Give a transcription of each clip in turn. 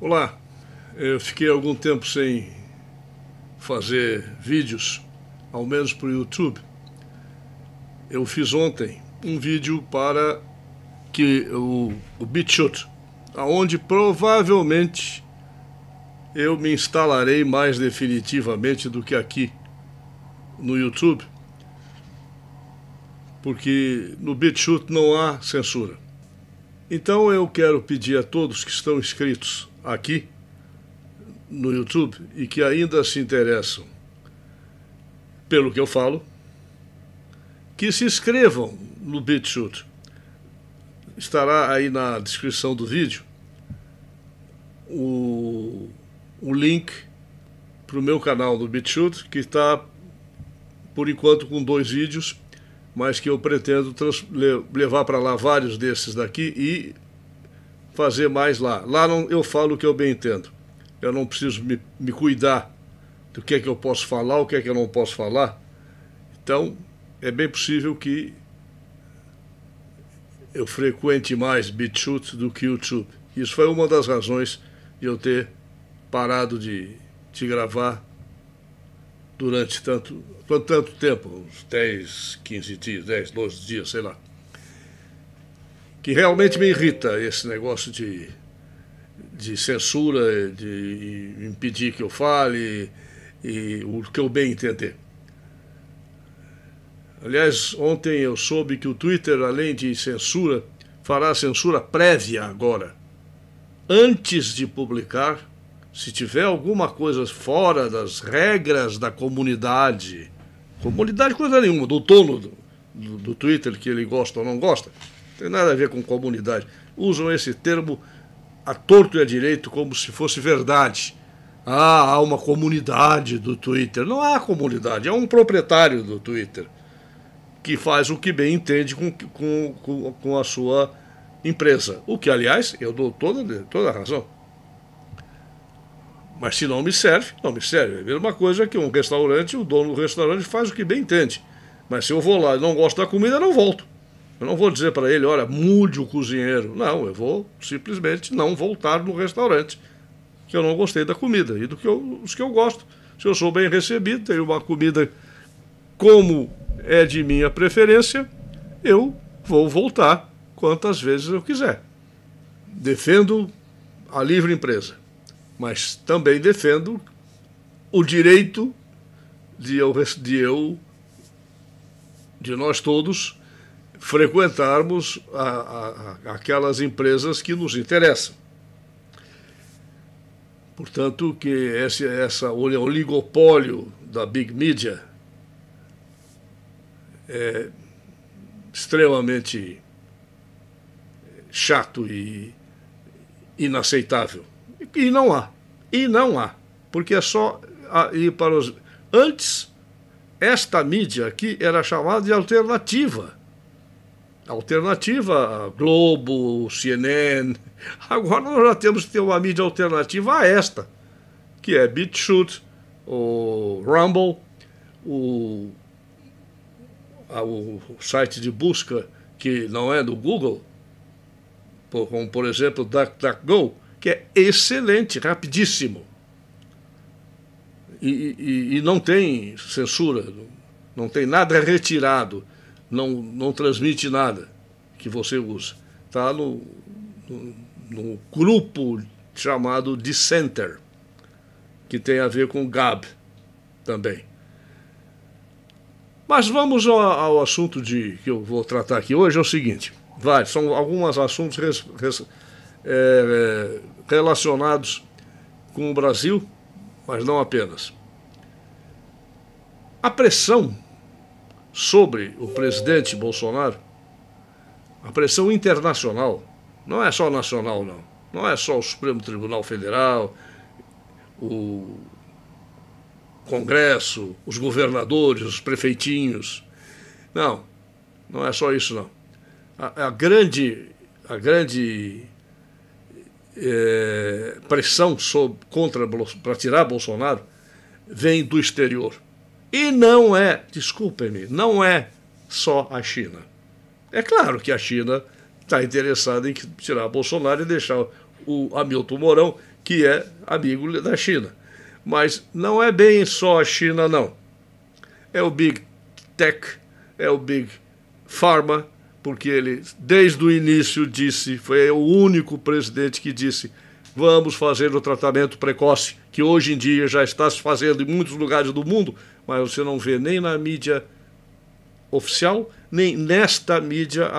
Olá, eu fiquei algum tempo sem fazer vídeos, ao menos para o YouTube. Eu fiz ontem um vídeo para o BitChute, onde provavelmente eu me instalarei mais definitivamente do que aqui no YouTube, porque no BitChute não há censura. Então eu quero pedir a todos que estão inscritos aqui no YouTube e que ainda se interessam pelo que eu falo, que se inscrevam no BitChute. Estará aí na descrição do vídeo o link para o meu canal do BitChute, que está, por enquanto, com 2 vídeos, mas que eu pretendo levar para lá vários desses daqui e fazer mais lá. Lá eu falo o que eu bem entendo. Eu não preciso me cuidar do que é que eu posso falar, o que é que eu não posso falar. Então, é bem possível que eu frequente mais BitChute do que YouTube. Isso foi uma das razões de eu ter parado de gravar durante tanto tempo, uns 10, 15 dias, 10, 12 dias, sei lá. Que realmente me irrita esse negócio de censura, de impedir que eu fale e o que eu bem entender. Aliás, ontem eu soube que o Twitter, além de censura, fará censura prévia agora. Antes de publicar, se tiver alguma coisa fora das regras da comunidade coisa nenhuma, do dono do Twitter, que ele gosta ou não gosta, não tem nada a ver com comunidade. Usam esse termo à torto e à direito como se fosse verdade. Há uma comunidade do Twitter. Não há comunidade, é um proprietário do Twitter que faz o que bem entende com a sua empresa. O que, aliás, eu dou toda a razão. Mas se não me serve, não me serve. É a mesma coisa que um restaurante, o dono do restaurante faz o que bem entende. Mas se eu vou lá e não gosto da comida, eu não volto. Eu não vou dizer para ele, olha, mude o cozinheiro. Não, eu vou simplesmente não voltar no restaurante, que eu não gostei da comida e os que eu gosto. Se eu sou bem recebido, tenho uma comida como é de minha preferência, eu vou voltar quantas vezes eu quiser. Defendo a livre empresa, mas também defendo o direito de nós todos frequentarmos aquelas empresas que nos interessam. Portanto, que esse oligopólio da Big Media é extremamente chato e inaceitável. E não há, porque é só ir para os... Antes, esta mídia aqui era chamada de alternativa. Alternativa a Globo, CNN. Agora nós já temos que ter uma mídia alternativa a esta, que é BitChute, o Rumble, o site de busca que não é do Google, como por exemplo DuckDuckGo, que é excelente, rapidíssimo. E não tem censura, não tem nada retirado, não transmite nada que você usa. Está no grupo chamado Dissenter, que tem a ver com Gab também. Mas vamos ao assunto que eu vou tratar aqui hoje, é o seguinte. São alguns assuntos relacionados com o Brasil, mas não apenas. A pressão sobre o presidente Bolsonaro, a pressão internacional, não é só nacional, não. Não é só o Supremo Tribunal Federal, o Congresso, os governadores, os prefeitinhos. Não é só isso, não. A grande pressão para tirar Bolsonaro vem do exterior. E não é, desculpem-me, não é só a China. É claro que a China está interessada em tirar Bolsonaro e deixar o Hamilton Mourão, que é amigo da China. Mas não é bem só a China, não. É o Big Tech, é o Big Pharma, porque ele, desde o início, disse, foi o único presidente que disse: vamos fazer o tratamento precoce, que hoje em dia já está se fazendo em muitos lugares do mundo, mas você não vê nem na mídia oficial, nem nesta mídia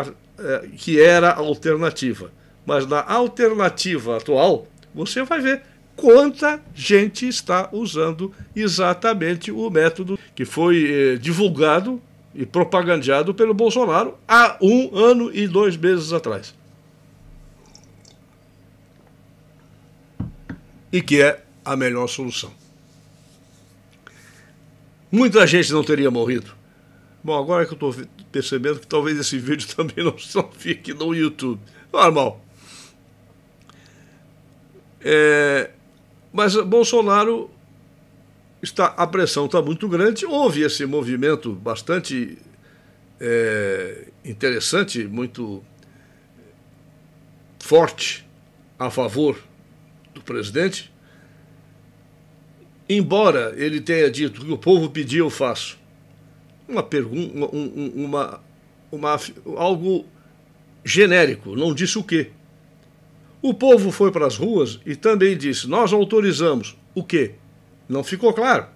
que era alternativa. Mas na alternativa atual, você vai ver quanta gente está usando exatamente o método que foi divulgado e propagandeado pelo Bolsonaro há 1 ano e 2 meses atrás. E que é a melhor solução. Muita gente não teria morrido. Bom, agora que eu estou percebendo que talvez esse vídeo também não fique no YouTube. Normal. Mas Bolsonaro a pressão está muito grande. Houve esse movimento bastante interessante, muito forte a favor do presidente. Embora ele tenha dito que o povo pediu, eu faço. Uma pergunta, algo genérico, não disse o quê. O povo foi para as ruas e também disse: nós autorizamos. O quê? Não ficou claro.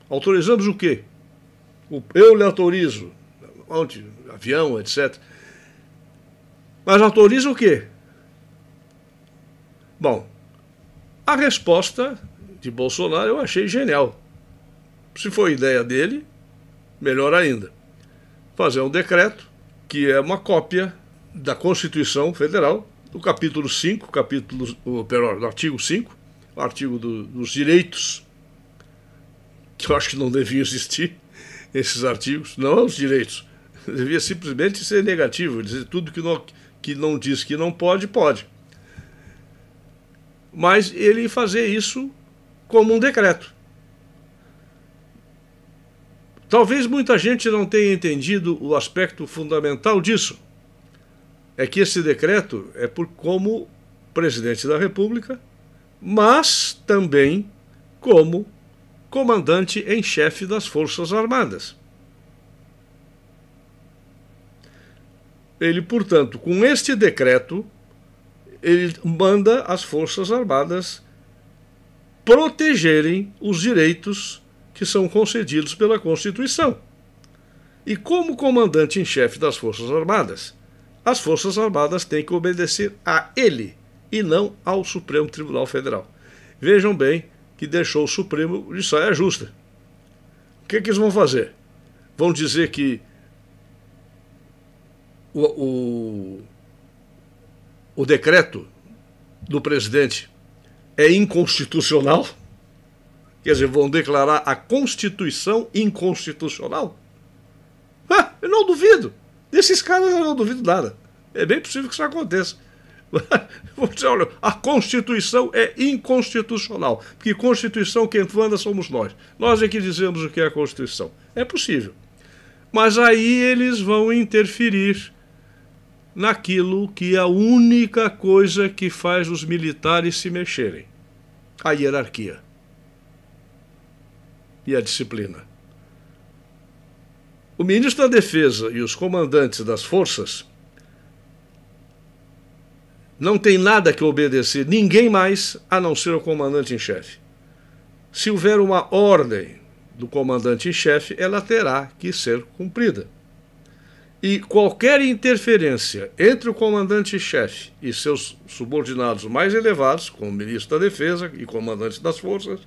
Autorizamos o quê? Eu lhe autorizo. Onde? Avião, etc. Mas autoriza o quê? Bom, a resposta de Bolsonaro eu achei genial. Se foi ideia dele, melhor ainda. Fazer um decreto que é uma cópia da Constituição Federal, do capítulo 5, do artigo 5, o artigo dos direitos, que eu acho que não devia existir, esses artigos, não os direitos, devia simplesmente ser negativo, dizer tudo que não diz que não pode, pode. Mas ele fazer isso como um decreto. Talvez muita gente não tenha entendido o aspecto fundamental disso. É que esse decreto é como presidente da República, mas também como comandante em chefe das Forças Armadas. Ele, portanto, com este decreto, ele manda as Forças Armadas protegerem os direitos que são concedidos pela Constituição. E como comandante em chefe das Forças Armadas, as Forças Armadas têm que obedecer a ele e não ao Supremo Tribunal Federal. Vejam bem que deixou o Supremo de saia justa. O que eles vão fazer? Vão dizer que o decreto do presidente é inconstitucional? Quer dizer, vão declarar a Constituição inconstitucional? Eu não duvido. Desses caras eu não duvido nada. É bem possível que isso aconteça. Vou dizer, olha, a Constituição é inconstitucional, porque Constituição quem manda somos nós. Nós é que dizemos o que é a Constituição. É possível. Mas aí eles vão interferir naquilo que é a única coisa que faz os militares se mexerem: a hierarquia e a disciplina. O ministro da Defesa e os comandantes das forças não tem nada que obedecer, ninguém mais, a não ser o comandante em chefe. Se houver uma ordem do comandante em chefe, ela terá que ser cumprida. E qualquer interferência entre o comandante em chefe e seus subordinados mais elevados, como o ministro da Defesa e comandantes das forças,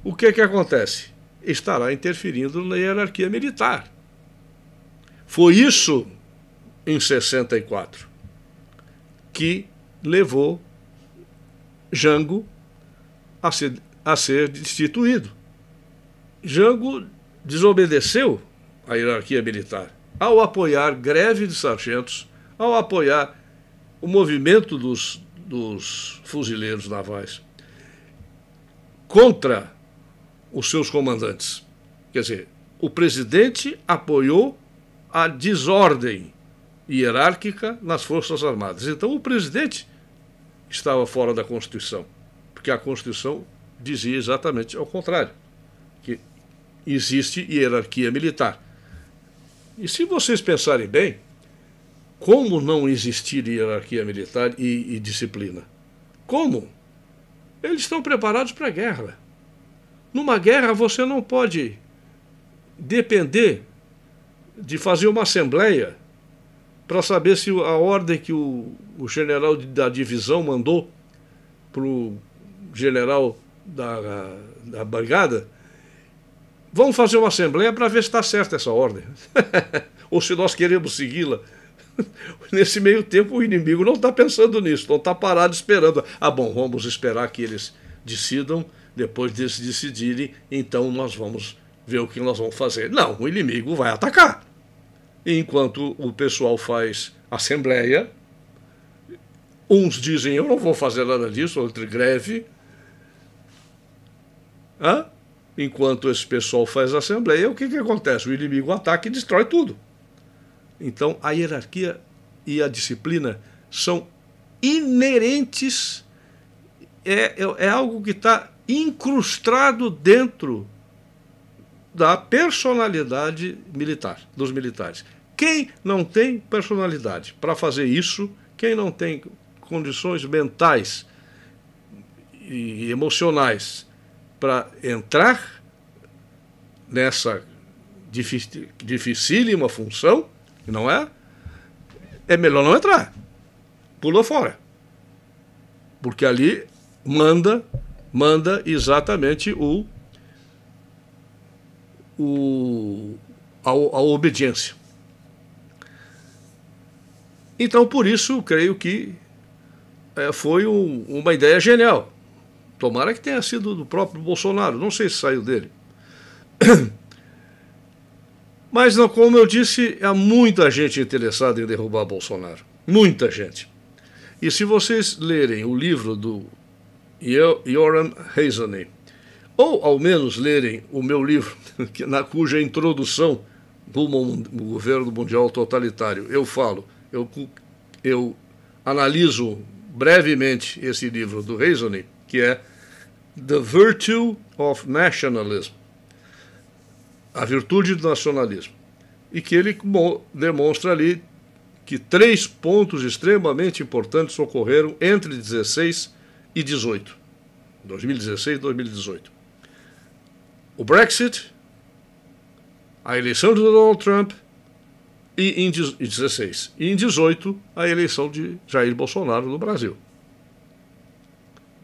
o que acontece? Estará interferindo na hierarquia militar. Foi isso, em 64, que levou Jango a ser destituído. Jango desobedeceu à hierarquia militar ao apoiar greve de sargentos, ao apoiar o movimento dos fuzileiros navais contra os seus comandantes. Quer dizer, o presidente apoiou a desordem hierárquica nas Forças Armadas. Então o presidente estava fora da Constituição. porque a Constituição dizia exatamente ao contrário, que existe hierarquia militar. E se vocês pensarem bem, como não existir hierarquia militar e disciplina? Como? Eles estão preparados para a guerra. Numa guerra você não pode depender de fazer uma assembleia para saber se a ordem que o general da divisão mandou para o general da brigada, vamos fazer uma assembleia para ver se está certa essa ordem. Ou se nós queremos segui-la. Nesse meio tempo o inimigo não está pensando nisso, não está parado esperando. Ah, bom, vamos esperar que eles decidam, depois de se decidirem, então nós vamos ver o que nós vamos fazer. Não, o inimigo vai atacar. E enquanto o pessoal faz assembleia, uns dizem, eu não vou fazer nada disso, outros greve. Enquanto esse pessoal faz assembleia, o que acontece? O inimigo ataca e destrói tudo. Então, a hierarquia e a disciplina são inerentes, é algo que está incrustado dentro da personalidade militar, dos militares. Quem não tem personalidade para fazer isso, quem não tem condições mentais e emocionais para entrar nessa dificílima função, não é? É melhor não entrar. Pula fora. Porque ali manda exatamente a obediência. Então, por isso, creio que foi uma ideia genial. Tomara que tenha sido do próprio Bolsonaro, não sei se saiu dele. Mas, como eu disse, há muita gente interessada em derrubar Bolsonaro. Muita gente. E se vocês lerem o livro do Yoram Hazony, ou ao menos lerem o meu livro, cuja introdução do governo mundial totalitário eu falo, eu analiso brevemente esse livro do Hazony, que é The Virtue of Nationalism, a virtude do nacionalismo, e que ele demonstra ali que 3 pontos extremamente importantes ocorreram entre 16 e 18, 2016 e 2018. O Brexit, a eleição de Donald Trump, e em 16. E em 18, a eleição de Jair Bolsonaro no Brasil,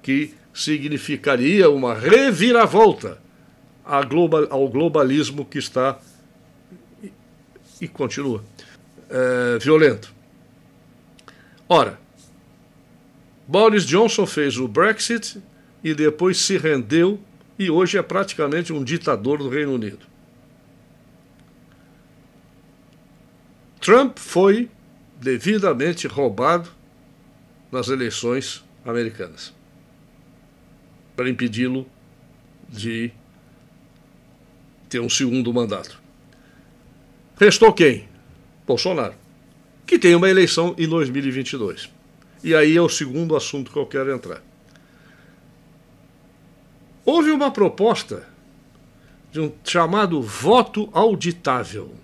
que significaria uma reviravolta ao globalismo que está e continua violento. Ora, Boris Johnson fez o Brexit e depois se rendeu e hoje é praticamente um ditador do Reino Unido. Trump foi devidamente roubado nas eleições americanas para impedi-lo de ter um segundo mandato. Restou quem? Bolsonaro, que tem uma eleição em 2022. E aí é o segundo assunto que eu quero entrar. Houve uma proposta de um chamado voto auditável.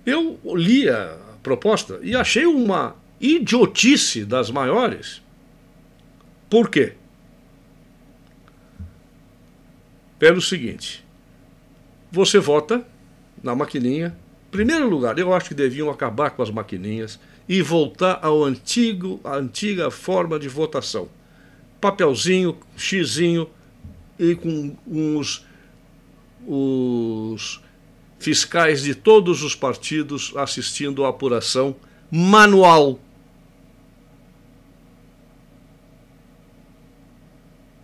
Eu li a proposta e achei uma idiotice das maiores. Por quê? Pelo seguinte, você vota na maquininha. Em primeiro lugar, eu acho que deviam acabar com as maquininhas e voltar à antiga forma de votação. Papelzinho, xizinho e com os fiscais de todos os partidos assistindo à apuração manual.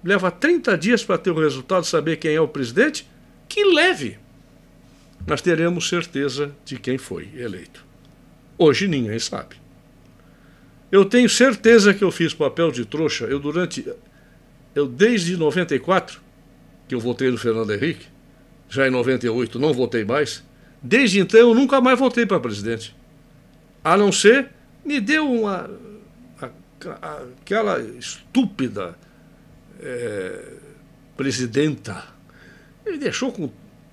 Leva 30 dias para ter o resultado, saber quem é o presidente? Que leve! Nós teremos certeza de quem foi eleito. Hoje ninguém sabe. Eu tenho certeza que eu fiz papel de trouxa. Eu desde 94, que eu votei no Fernando Henrique, já em 98 não votei mais, desde então eu nunca mais votei para presidente. A não ser, me deu uma aquela estúpida presidenta, ele deixou com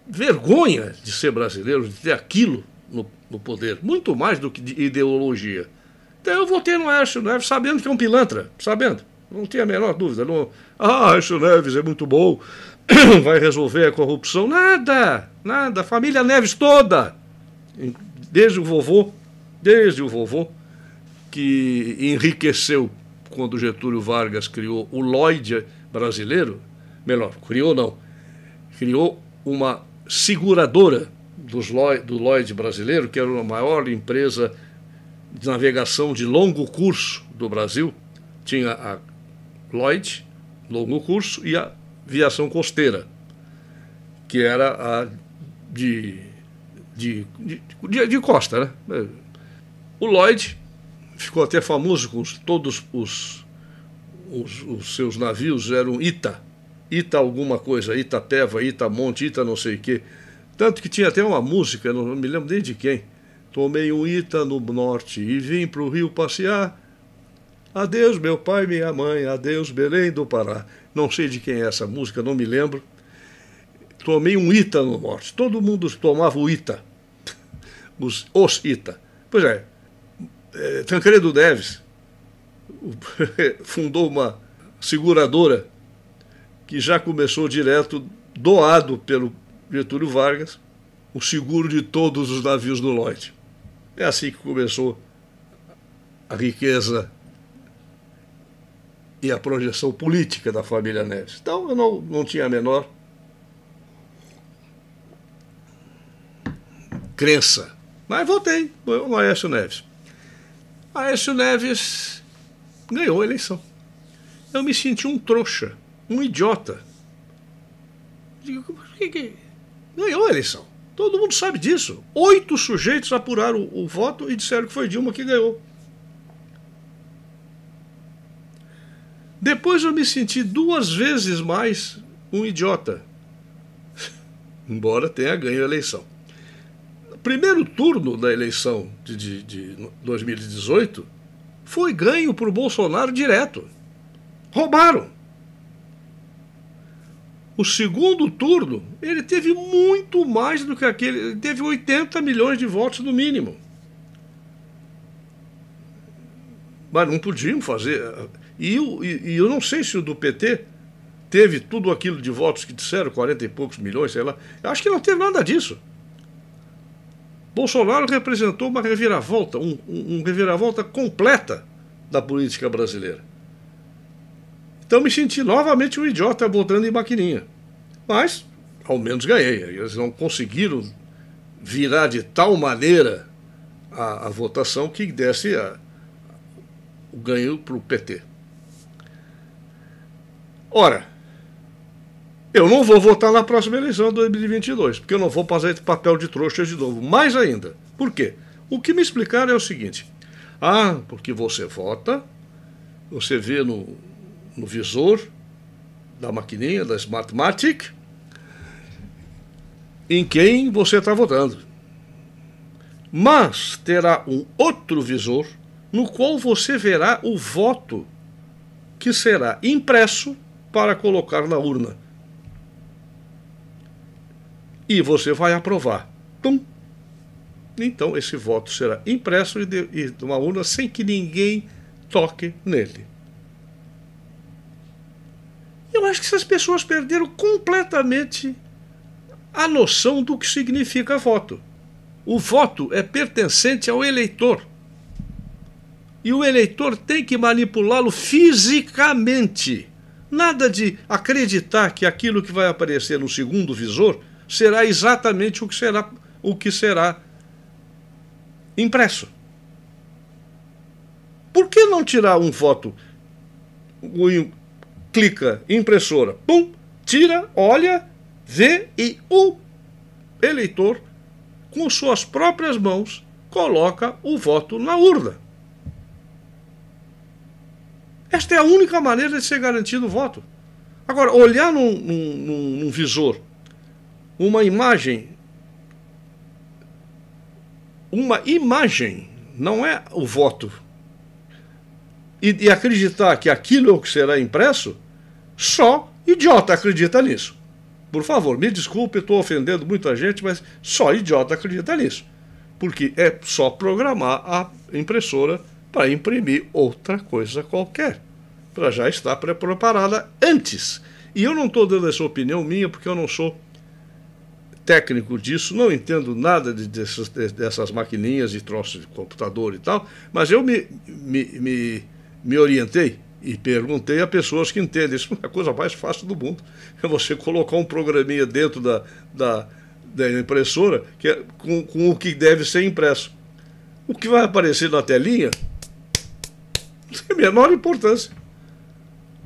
vergonha de ser brasileiro, de ter aquilo no poder, muito mais do que de ideologia. Então eu votei no Aécio Neves sabendo que é um pilantra, sabendo, não tinha a menor dúvida. Não, Aécio Neves é muito bom, vai resolver a corrupção. Nada, a família Neves toda, desde o vovô, que enriqueceu quando Getúlio Vargas criou o Lloyd brasileiro, melhor, criou uma seguradora do Lloyd brasileiro, que era a maior empresa de navegação de longo curso do Brasil. Tinha a Lloyd, longo curso, e a Viação Costeira, que era a de costa, né? O Lloyd ficou até famoso com todos os seus navios, eram Ita alguma coisa, Itapeva, Itamonte, Ita não sei o quê. Tanto que tinha até uma música, não me lembro nem de quem. Tomei um Ita no norte e vim para o Rio passear. Adeus, meu pai e minha mãe, adeus, Belém do Pará. Não sei de quem é essa música, não me lembro. Tomei um Ita no norte. Todo mundo tomava o Ita. Os Ita. Pois é, Tancredo Neves fundou uma seguradora que já começou direto, doado pelo Getúlio Vargas, o seguro de todos os navios do Lloyd. É assim que começou a riqueza e a projeção política da família Neves. Então eu não tinha a menor crença, mas votei no Aécio Neves. Aécio Neves ganhou a eleição. Eu me senti um trouxa, um idiota. Digo, por que ganhou a eleição? Todo mundo sabe disso. 8 sujeitos apuraram o voto e disseram que foi Dilma que ganhou. Depois eu me senti 2 vezes mais um idiota, embora tenha ganho a eleição. No primeiro turno da eleição de 2018 foi ganho por Bolsonaro direto. Roubaram. O segundo turno, ele teve muito mais do que aquele, ele teve 80 milhões de votos no mínimo. Mas não podiam fazer. E eu não sei se o do PT teve tudo aquilo de votos que disseram, 40 e poucos milhões, sei lá. Eu acho que não teve nada disso. Bolsonaro representou uma reviravolta, uma reviravolta completa da política brasileira. Então me senti novamente um idiota votando em maquininha. Mas, ao menos ganhei. Eles não conseguiram virar de tal maneira a votação que desse o ganho para o PT. Ora, eu não vou votar na próxima eleição de 2022, porque eu não vou fazer esse papel de trouxa de novo. Mais ainda. Por quê? O que me explicaram é o seguinte. Porque você vota, você vê no visor da maquininha, da Smartmatic, em quem você está votando. Mas terá um outro visor no qual você verá o voto que será impresso para colocar na urna. E você vai aprovar. Então esse voto será impresso e numa urna sem que ninguém toque nele. Eu acho que essas pessoas perderam completamente a noção do que significa voto. O voto é pertencente ao eleitor. E o eleitor tem que manipulá-lo fisicamente. Nada de acreditar que aquilo que vai aparecer no segundo visor será exatamente o que será impresso. Por que não tirar um voto? Clica, impressora, tira, olha, vê e o eleitor, com suas próprias mãos, coloca o voto na urna. Esta é a única maneira de ser garantido o voto. Agora, olhar num visor, uma imagem, não é o voto e acreditar que aquilo é o que será impresso, só idiota acredita nisso. Por favor, me desculpe, estou ofendendo muita gente, mas só idiota acredita nisso. Porque é só programar a impressora para imprimir outra coisa qualquer, para já estar preparada antes. E eu não estou dando essa opinião minha porque eu não sou técnico disso, não entendo nada dessas maquininhas e troços de computador e tal, mas eu me orientei e perguntei a pessoas que entendem. Isso é a coisa mais fácil do mundo. É você colocar um programinha dentro da impressora com o que deve ser impresso. O que vai aparecer na telinha não tem a menor importância.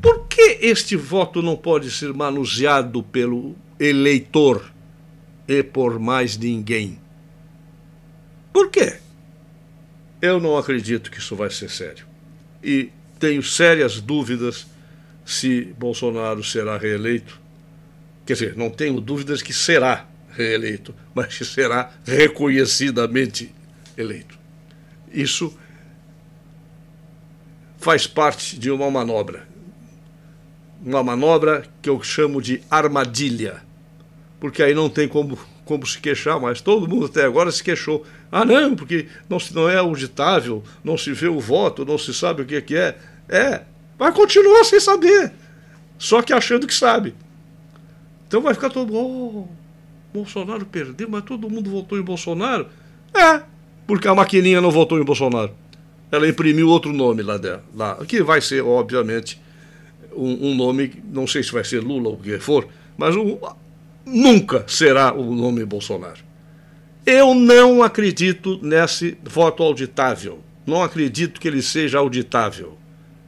Por que este voto não pode ser manuseado pelo eleitor e por mais ninguém? Por quê? Eu não acredito que isso vai ser sério. E tenho sérias dúvidas se Bolsonaro será reeleito. Quer dizer, não tenho dúvidas que será reeleito, mas que será reconhecidamente eleito. Isso faz parte de uma manobra que eu chamo de armadilha, porque aí não tem como se queixar mais. Todo mundo até agora se queixou. Ah, não, porque não é auditável, não se vê o voto, não se sabe o que é. Vai continuar sem saber, só que achando que sabe. Então vai ficar todo mundo, Bolsonaro perdeu, mas todo mundo votou em Bolsonaro. Porque a maquininha não votou em Bolsonaro. Ela imprimiu outro nome lá dela, que vai ser, obviamente, um nome, não sei se vai ser Lula ou o que for, mas nunca será o nome Bolsonaro. Eu não acredito nesse voto auditável. Não acredito que ele seja auditável.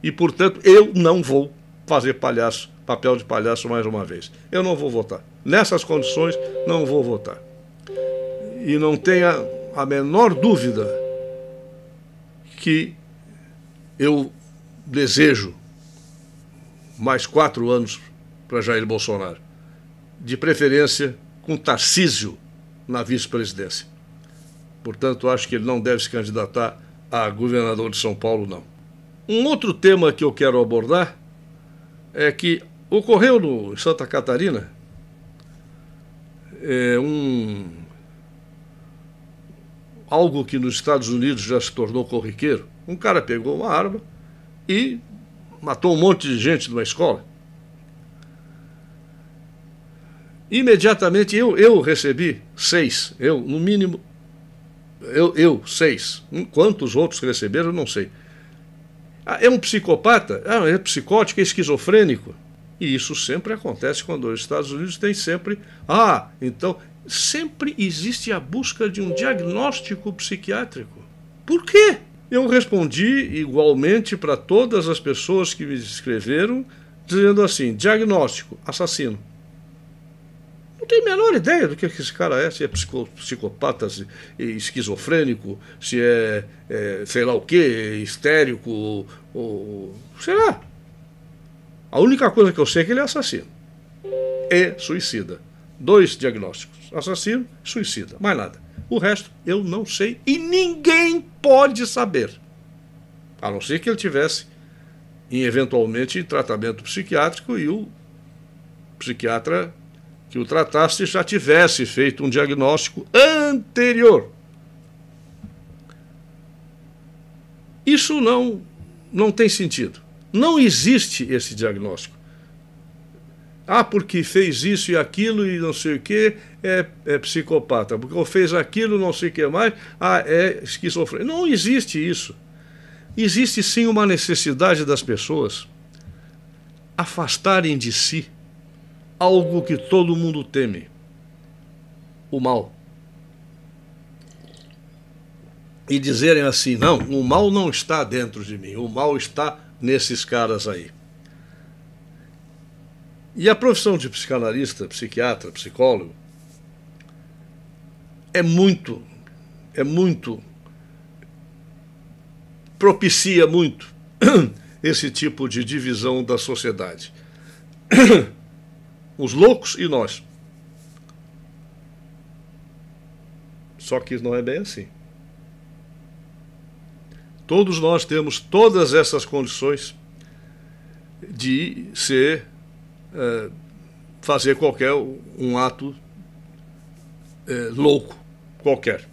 E, portanto, eu não vou fazer papel de palhaço mais uma vez. Eu não vou votar. Nessas condições, não vou votar. E não tenha a menor dúvida que eu desejo mais 4 anos para Jair Bolsonaro. De preferência com Tarcísio na vice-presidência. Portanto, acho que ele não deve se candidatar a governador de São Paulo, não. Um outro tema que eu quero abordar é que ocorreu em Santa Catarina algo que nos Estados Unidos já se tornou corriqueiro. Um cara pegou uma arma e matou um monte de gente numa escola. Imediatamente eu recebi 6, no mínimo, 6. Quantos outros receberam, eu não sei. É um psicopata? É psicótico, é esquizofrênico. E isso sempre acontece quando os Estados Unidos têm sempre... então, sempre existe a busca de um diagnóstico psiquiátrico. Por quê? Eu respondi igualmente para todas as pessoas que me escreveram, dizendo assim, diagnóstico, assassino. Não tenho a menor ideia do que esse cara é, se é psicopata, se é esquizofrênico, se é sei lá o quê, histérico, ou sei lá. A única coisa que eu sei é que ele é assassino. E suicida. 2 diagnósticos, assassino e suicida, mais nada. O resto eu não sei e ninguém pode saber. A não ser que ele tivesse, eventualmente, em tratamento psiquiátrico e o psiquiatra que o tratasse já tivesse feito um diagnóstico anterior. Isso não tem sentido. Não existe esse diagnóstico. Porque fez isso e aquilo e não sei o que, é psicopata. Porque fez aquilo, não sei o que mais, é esquizofrênico. Não existe isso. Existe sim uma necessidade das pessoas afastarem de si algo que todo mundo teme: o mal. E dizerem assim, não, o mal não está dentro de mim, o mal está nesses caras aí. E a profissão de psicanalista, psiquiatra, psicólogo, propicia muito esse tipo de divisão da sociedade. Os loucos e nós. Só que não é bem assim. Todos nós temos todas essas condições de fazer qualquer um ato louco, qualquer.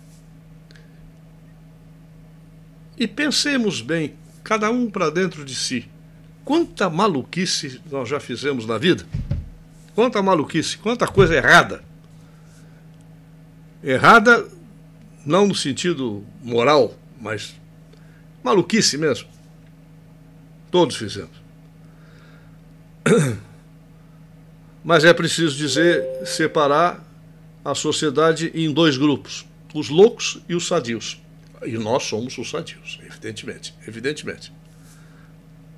E pensemos bem, cada um para dentro de si. Quanta maluquice nós já fizemos na vida? Quanta maluquice, quanta coisa errada. Errada não no sentido moral, mas maluquice mesmo. Todos fizemos. Mas é preciso separar a sociedade em dois grupos, os loucos e os sadios. E nós somos os sadios, evidentemente.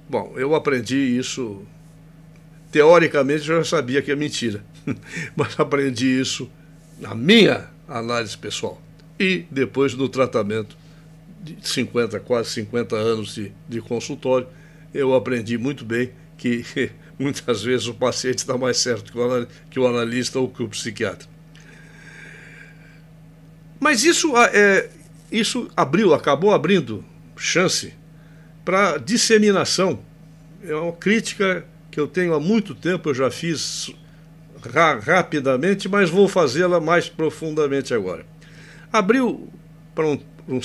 Bom, eu aprendi isso, teoricamente eu já sabia que é mentira, mas aprendi isso na minha análise pessoal e depois no tratamento de quase 50 anos de consultório, eu aprendi muito bem que muitas vezes o paciente está mais certo que o analista ou que o psiquiatra. Mas isso acabou abrindo chance para disseminação. É uma crítica que eu tenho há muito tempo, eu já fiz rapidamente, mas vou fazê-la mais profundamente agora. Abriu para uma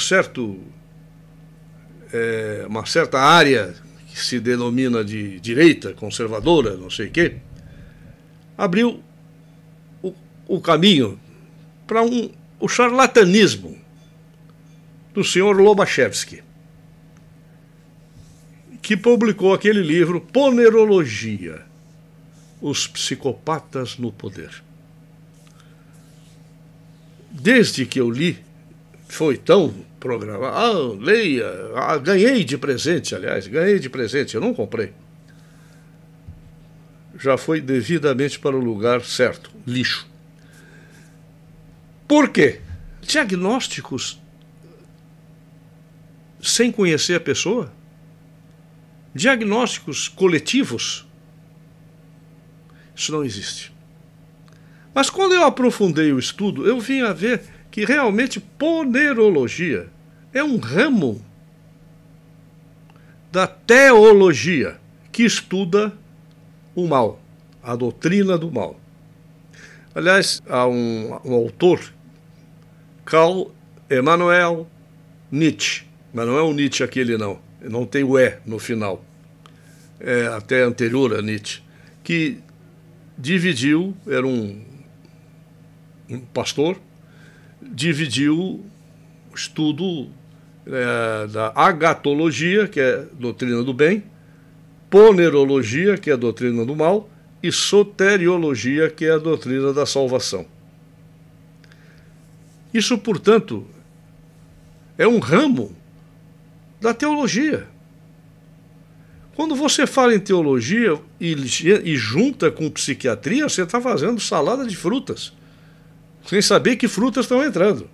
certa área que se denomina de direita, conservadora, não sei o quê, abriu o caminho para o charlatanismo do senhor Lobachevsky, que publicou aquele livro Ponerologia, Os Psicopatas no Poder. Desde que eu li, foi tão programado, leia, ganhei de presente, eu não comprei. Já foi devidamente para o lugar certo, lixo. Por quê? Diagnósticos sem conhecer a pessoa? Diagnósticos coletivos? Isso não existe. Mas quando eu aprofundei o estudo, eu vim a ver que realmente ponerologia é um ramo da teologia que estuda o mal, a doutrina do mal. Aliás, há um autor, Karl Emanuel Nietzsche, mas não é o Nietzsche aquele não tem o E no final, é até anterior a Nietzsche, que dividiu, era um pastor, dividiu o estudo da agatologia, que é a doutrina do bem, ponerologia, que é a doutrina do mal, e soteriologia, que é a doutrina da salvação. Isso, portanto, é um ramo da teologia. Quando você fala em teologia e junta com psiquiatria, você está fazendo salada de frutas, sem saber que frutas estão entrando.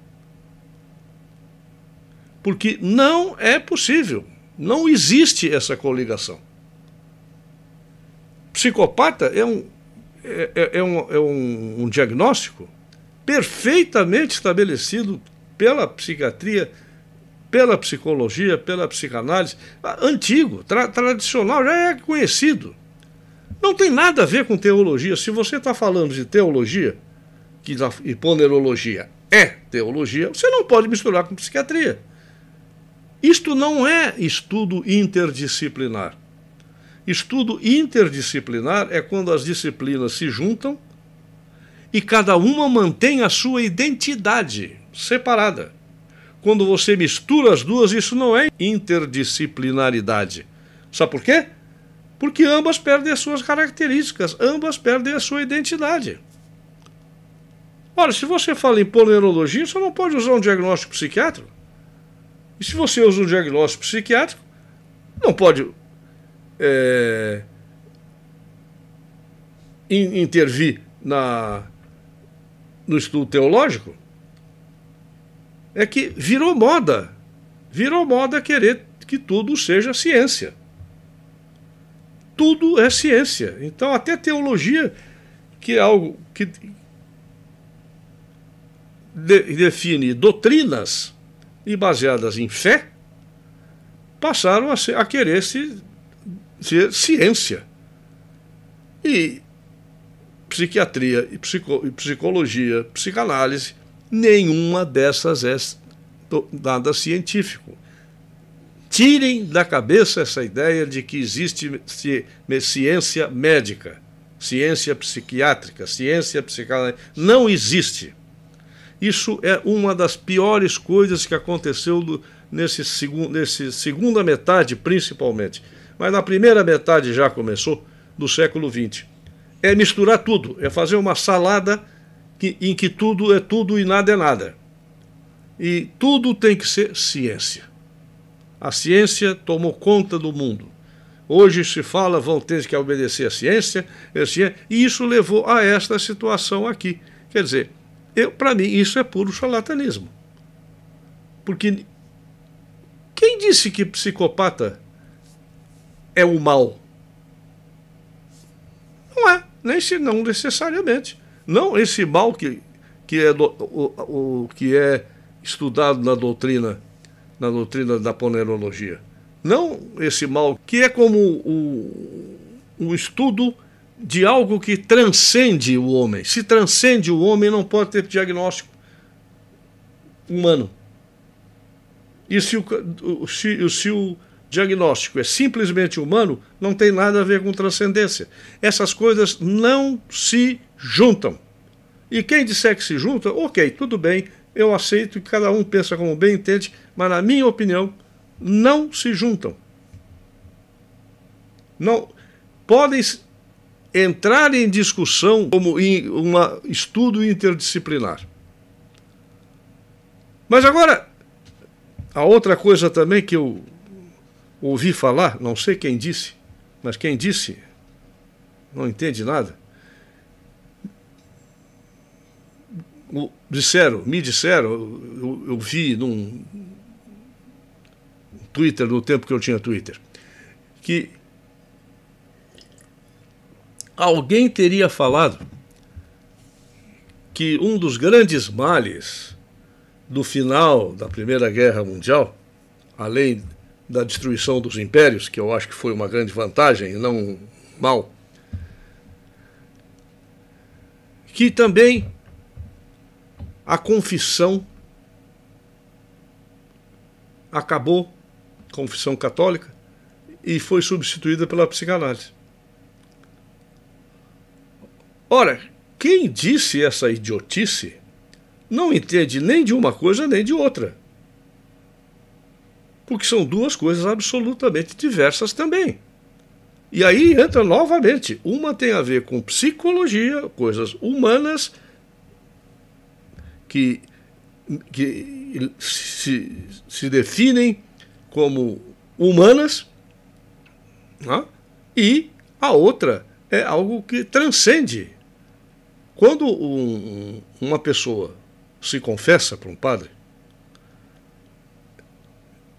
Porque não é possível, não existe essa coligação. Psicopata é um diagnóstico perfeitamente estabelecido pela psiquiatria, pela psicologia, pela psicanálise, antigo, tradicional, já é conhecido. Não tem nada a ver com teologia. Se você está falando de teologia, e ponerologia é teologia, você não pode misturar com psiquiatria. Isto não é estudo interdisciplinar. Estudo interdisciplinar é quando as disciplinas se juntam e cada uma mantém a sua identidade separada. Quando você mistura as duas, isso não é interdisciplinaridade. Sabe por quê? Porque ambas perdem as suas características, ambas perdem a sua identidade. Ora, se você fala em ponerologia, você não pode usar um diagnóstico psiquiátrico. E se você usa um diagnóstico psiquiátrico, não pode intervir no estudo teológico. É que virou moda querer que tudo seja ciência. Tudo é ciência. Então, até teologia, que é algo que define doutrinas e baseadas em fé, passaram a querer ser ciência. E psiquiatria e psicologia, psicanálise, nenhuma dessas é nada científico. Tirem da cabeça essa ideia de que existe ciência médica, ciência psiquiátrica, ciência psicanalítica. Não existe. Isso é uma das piores coisas que aconteceu nesse segunda metade, principalmente. Mas na primeira metade já começou, do século XX. É misturar tudo, é fazer uma salada em que tudo é tudo e nada é nada. E tudo tem que ser ciência. A ciência tomou conta do mundo. Hoje se fala, vão ter que obedecer à ciência, e isso levou a esta situação aqui. Quer dizer, para mim isso é puro charlatanismo. Porque quem disse que psicopata é o mal? Não é, não necessariamente. Não esse mal que é estudado na doutrina da ponerologia. Não esse mal que é como um estudo de algo que transcende o homem. Se transcende o homem, não pode ter diagnóstico humano. E se o diagnóstico é simplesmente humano, não tem nada a ver com transcendência. Essas coisas não se juntam. E quem disser que se junta, ok, tudo bem, eu aceito que cada um pensa como bem entende, mas na minha opinião, não se juntam. Não podem entrar em discussão como em um estudo interdisciplinar. Mas agora, a outra coisa também que eu ouvi falar, não sei quem disse, mas quem disse não entende nada. Me disseram, eu vi num Twitter, no tempo que eu tinha Twitter, que alguém teria falado que um dos grandes males do final da Primeira Guerra Mundial, além da destruição dos impérios, que eu acho que foi uma grande vantagem e não um mal, que também a confissão acabou, confissão católica, e foi substituída pela psicanálise. Ora, quem disse essa idiotice não entende nem de uma coisa nem de outra. Porque são duas coisas absolutamente diversas também. E aí entra novamente, uma tem a ver com psicologia, coisas humanas, que se definem como humanas, né? E a outra é algo que transcende. Quando uma pessoa se confessa para um padre,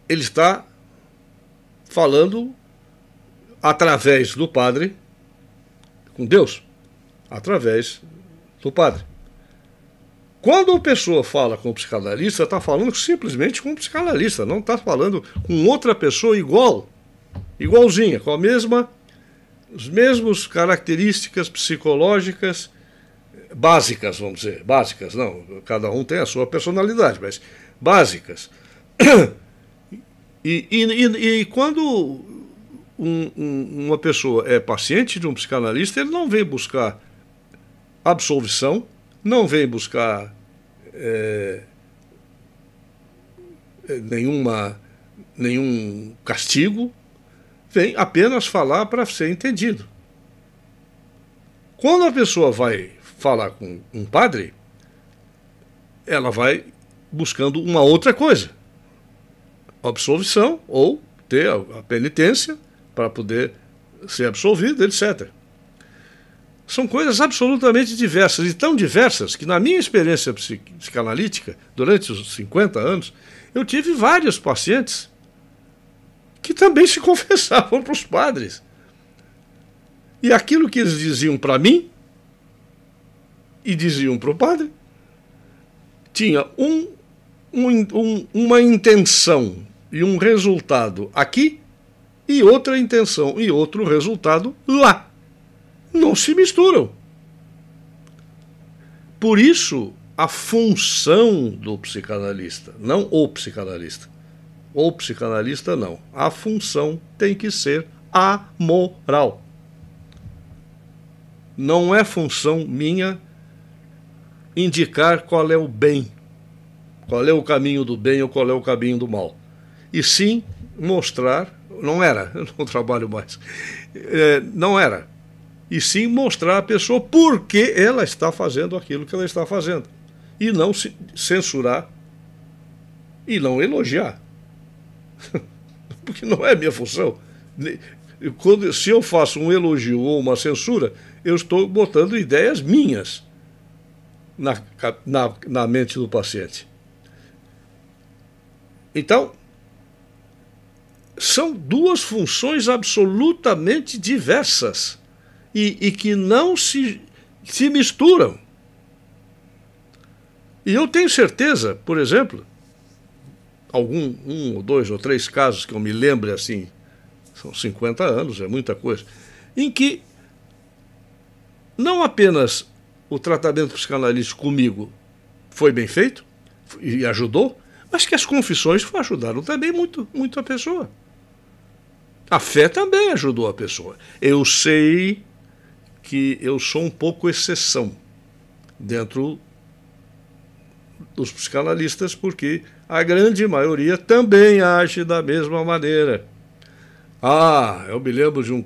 ele está falando através do padre com Deus, através do padre. Quando a pessoa fala com o psicanalista, está falando simplesmente com o psicanalista, não está falando com outra pessoa igualzinha, com as mesmas características psicológicas básicas, vamos dizer, básicas, não, cada um tem a sua personalidade, mas básicas. E quando uma pessoa é paciente de um psicanalista, ele não vem buscar absolvição, não vem buscar nenhum castigo, vem apenas falar para ser entendido. Quando a pessoa vai falar com um padre, ela vai buscando uma outra coisa, absolvição ou ter a penitência para poder ser absolvido, etc. São coisas absolutamente diversas, e tão diversas que na minha experiência psicanalítica, durante os 50 anos, eu tive vários pacientes que também se confessavam para os padres. E aquilo que eles diziam para mim e diziam para o padre tinha uma intenção e um resultado aqui, e outra intenção e outro resultado lá. Não se misturam. Por isso, a função do psicanalista, não o psicanalista. O psicanalista não. A função tem que ser amoral. Não é função minha indicar qual é o bem, qual é o caminho do bem ou qual é o caminho do mal. E sim mostrar, não era, eu não trabalho mais, não era. E sim mostrar à pessoa por que ela está fazendo aquilo que ela está fazendo. E não se censurar e não elogiar. Porque não é minha função. Se eu faço um elogio ou uma censura, eu estou botando ideias minhas na mente do paciente. Então, são duas funções absolutamente diversas e que não se misturam. E eu tenho certeza, por exemplo, um ou dois ou três casos que eu me lembre assim, são 50 anos, é muita coisa, em que não apenas o tratamento psicanalítico comigo foi bem feito e ajudou, mas que as confissões ajudaram também muito a pessoa. A fé também ajudou a pessoa. Eu sei que eu sou um pouco exceção dentro dos psicanalistas, porque a grande maioria também age da mesma maneira. Eu me lembro de um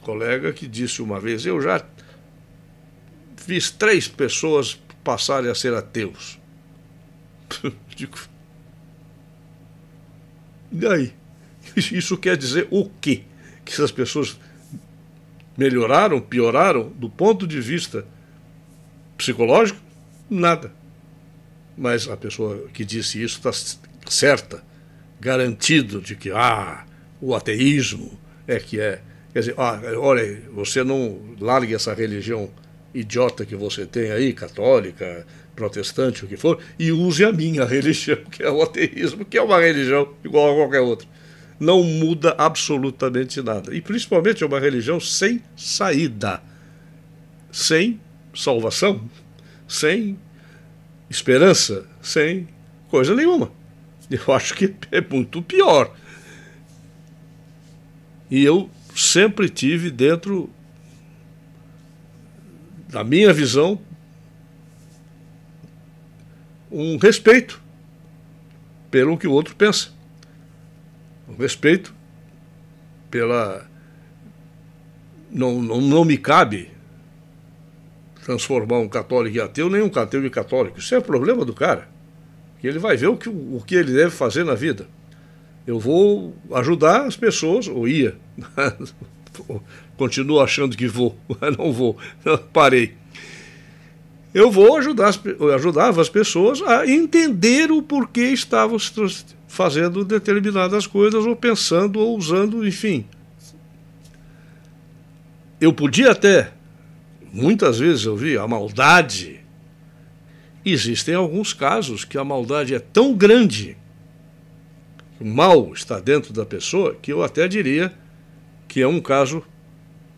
colega que disse uma vez, eu já fiz 3 pessoas passarem a ser ateus. Digo, e aí? Isso quer dizer o quê? Que essas pessoas melhoraram, pioraram do ponto de vista psicológico? Nada. Mas a pessoa que disse isso está certa, garantido de que o ateísmo é que é. Quer dizer, olha, você não largue essa religião idiota que você tem aí, católica, protestante, o que for, e use a minha religião, que é o ateísmo, que é uma religião igual a qualquer outra. Não muda absolutamente nada. E principalmente é uma religião sem saída, sem salvação, sem esperança, sem coisa nenhuma. Eu acho que é muito pior. E eu sempre tive dentro da minha visão um respeito pelo que o outro pensa. Um respeito pela... Não me cabe transformar um católico em ateu, nem um ateu em católico. Isso é problema do cara. Que ele vai ver o que ele deve fazer na vida. Eu vou ajudar as pessoas, ou ia. Continuo achando que vou, mas não vou. Parei. Eu vou ajudava as pessoas a entender o porquê estavam fazendo determinadas coisas, ou pensando, ou usando, enfim. Eu podia até, muitas vezes eu vi a maldade. Existem alguns casos que a maldade é tão grande, o mal está dentro da pessoa, que eu até diria que é um caso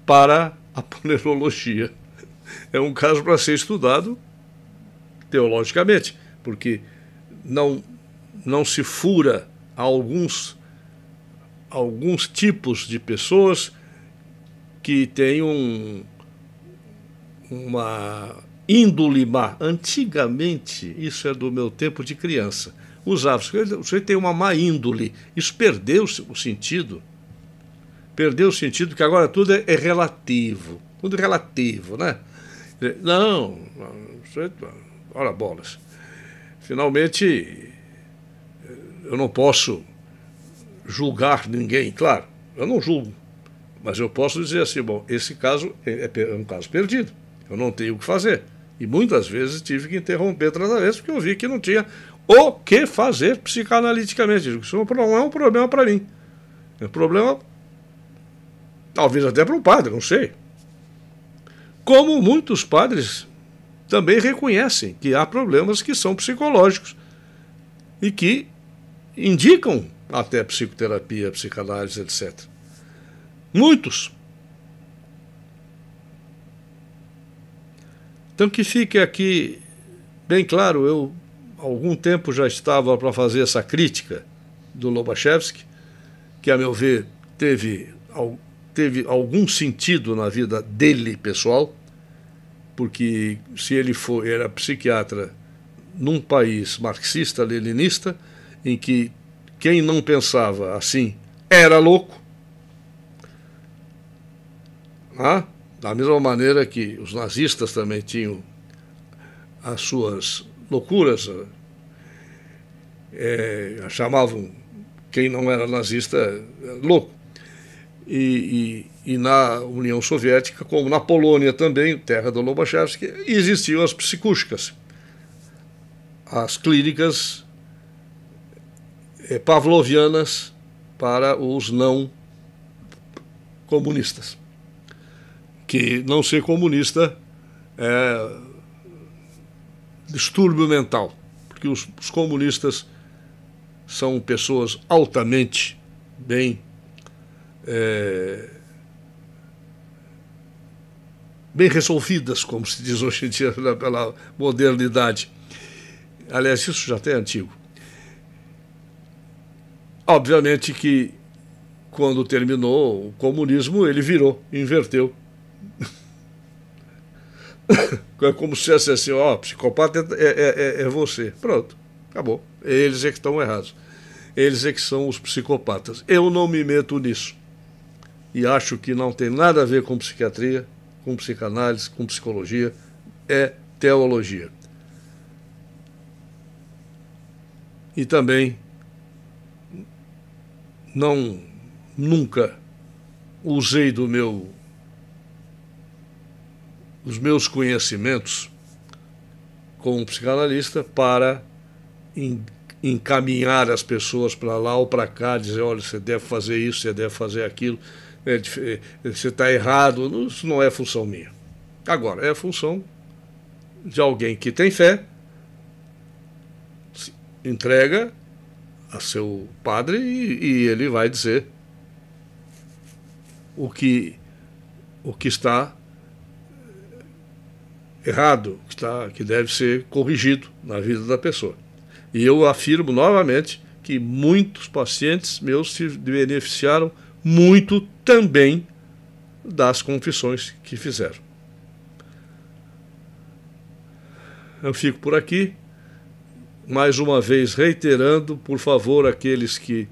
para a ponerologia. É um caso para ser estudado teologicamente, porque não se fura alguns tipos de pessoas que têm uma índole má. Antigamente, isso é do meu tempo de criança, usava, você tem uma má índole, isso perdeu o sentido. Perdeu o sentido, que agora tudo é relativo. Tudo relativo, né? Não, ora bolas. Finalmente, eu não posso julgar ninguém, claro, eu não julgo. Mas eu posso dizer assim, bom, esse caso é um caso perdido. Eu não tenho o que fazer. E muitas vezes tive que interromper tratamento porque eu vi que não tinha o que fazer psicanaliticamente. Isso não é um problema para mim. É um problema, talvez até para um padre, não sei. Como muitos padres também reconhecem que há problemas que são psicológicos e que indicam até psicoterapia, psicanálise, etc. Muitos. Então que fique aqui bem claro, eu há algum tempo já estava para fazer essa crítica do Lobachevsky, que a meu ver teve algum sentido na vida dele pessoal, porque se ele era psiquiatra num país marxista-leninista, em que quem não pensava assim era louco, da mesma maneira que os nazistas também tinham as suas loucuras, chamavam quem não era nazista louco. E na União Soviética, como na Polônia também, terra do Lobachevsky, existiam as psicústicas, as clínicas pavlovianas para os não comunistas. Que não ser comunista é distúrbio mental, porque os comunistas são pessoas altamente bem resolvidas, como se diz hoje em dia pela modernidade. Aliás, isso já até é antigo. Obviamente que quando terminou o comunismo, ele virou, inverteu. É como se fosse assim, psicopata é você. Pronto, acabou. Eles é que estão errados. Eles é que são os psicopatas. Eu não me meto nisso. E acho que não tem nada a ver com psiquiatria, com psicanálise, com psicologia. É teologia. E também nunca usei dos meus conhecimentos como psicanalista para encaminhar as pessoas para lá ou para cá, dizer, olha, você deve fazer isso, você deve fazer aquilo, você está errado. Isso não é função minha. Agora, é a função de alguém que tem fé, entrega a seu padre e ele vai dizer o que está errado, que deve ser corrigido na vida da pessoa. E eu afirmo novamente que muitos pacientes meus se beneficiaram muito também das confissões que fizeram. Eu fico por aqui, mais uma vez reiterando, por favor, aqueles que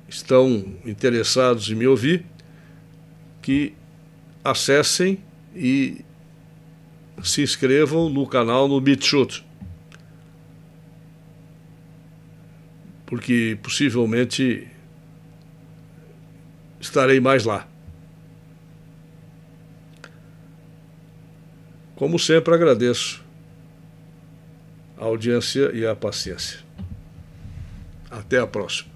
estão interessados em me ouvir, que acessem e se inscrevam no canal no BitChute, porque possivelmente estarei mais lá. Como sempre, agradeço a audiência e a paciência. Até a próxima.